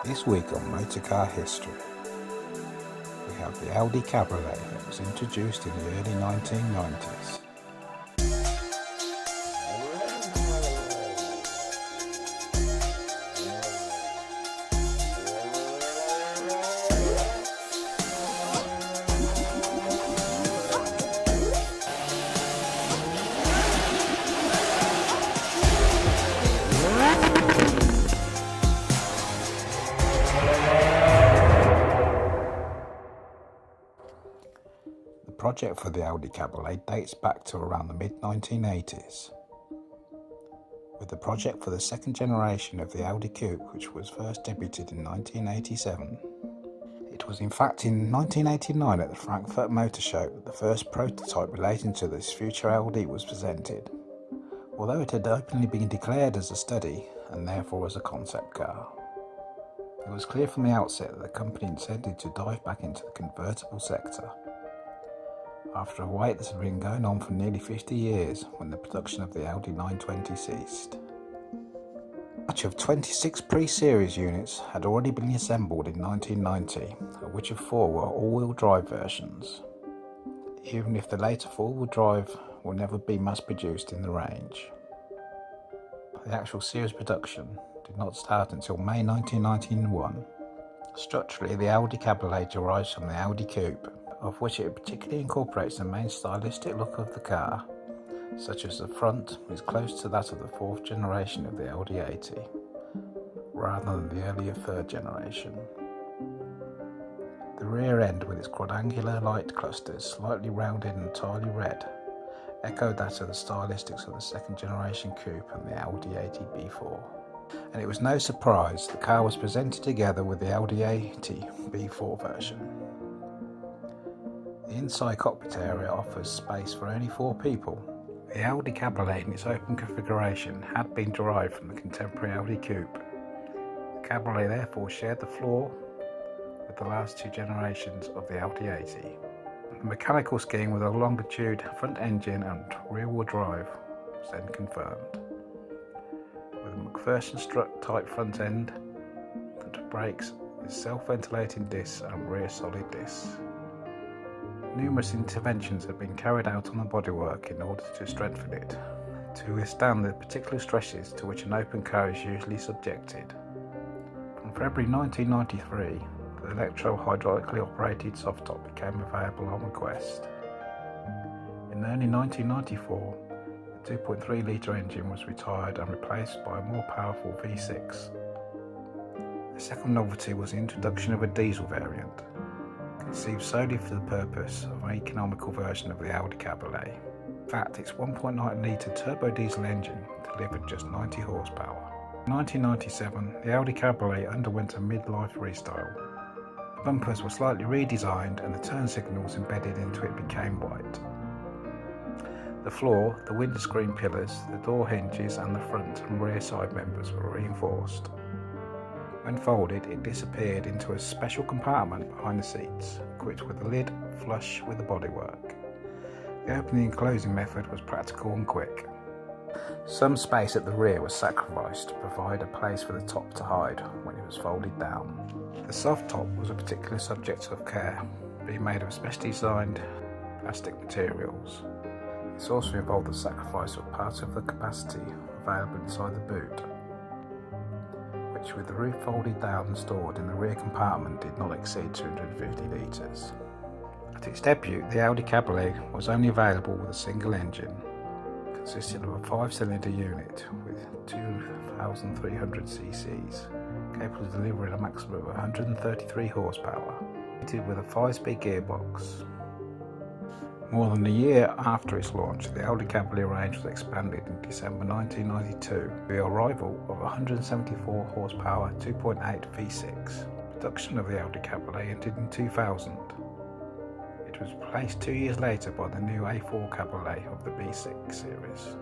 This week on Motorcar History, we have the Audi Cabriolet that was introduced in the early 1990s. The project for the Audi Cabriolet dates back to around the mid-1980s, with the project for the second generation of the Audi Coupe, which was first debuted in 1987. It was in fact in 1989 at the Frankfurt Motor Show that the first prototype relating to this future Audi was presented, although it had openly been declared as a study and therefore as a concept car. It was clear from the outset that the company intended to dive back into the convertible sector, after a wait that had been going on for nearly 50 years when the production of the Audi 920 ceased. A batch of 26 pre-series units had already been assembled in 1990, of which 4 were all-wheel drive versions, even if the later four-wheel drive will never be mass-produced in the range. The actual series production did not start until May 1991. Structurally, the Audi Cabriolet derives from the Audi Coupe, of which it particularly incorporates the main stylistic look of the car, such as the front is close to that of the 4th generation of the Audi 80, rather than the earlier 3rd generation. The rear end, with its quadrangular light clusters, slightly rounded and entirely red, echoed that of the stylistics of the 2nd generation coupe and the Audi 80 B4. And it was no surprise the car was presented together with the Audi 80 B4 version. The inside cockpit area offers space for only 4 people. The Audi Cabriolet in its open configuration had been derived from the contemporary Audi Coupe. The Cabriolet therefore shared the floor with the last 2 generations of the Audi 80. The mechanical scheme with a longitude front engine and rear-wheel drive was then confirmed, with a McPherson strut type front end and brakes with self-ventilating discs and rear solid discs. Numerous interventions have been carried out on the bodywork in order to strengthen it, to withstand the particular stresses to which an open car is usually subjected. From February 1993, the electro-hydraulically operated soft top became available on request. In early 1994, the 2.3 litre engine was retired and replaced by a more powerful V6. The second novelty was the introduction of a diesel variant, conceived solely for the purpose of an economical version of the Audi Cabriolet. In fact, its 1.9 litre turbo diesel engine delivered just 90 horsepower. In 1997, the Audi Cabriolet underwent a mid-life restyle. The bumpers were slightly redesigned and the turn signals embedded into it became white. The floor, the windscreen pillars, the door hinges and the front and rear side members were reinforced. When folded, it disappeared into a special compartment behind the seats, equipped with a lid flush with the bodywork. The opening and closing method was practical and quick. Some space at the rear was sacrificed to provide a place for the top to hide when it was folded down. The soft top was a particular subject of care, being made of specially designed plastic materials. This also involved the sacrifice of part of the capacity available inside the boot, which with the roof folded down and stored in the rear compartment did not exceed 250 litres. At its debut, the Audi Cabriolet was only available with a single engine, consisting of a 5-cylinder unit with 2,300 cc's, capable of delivering a maximum of 133 horsepower, fitted with a 5-speed gearbox. More than a year after its launch, the Audi Cabriolet range was expanded in December 1992 with the arrival of a 174 horsepower 2.8 V6. Production of the Audi Cabriolet ended in 2000. It was replaced 2 years later by the new A4 Cabriolet of the B6 series.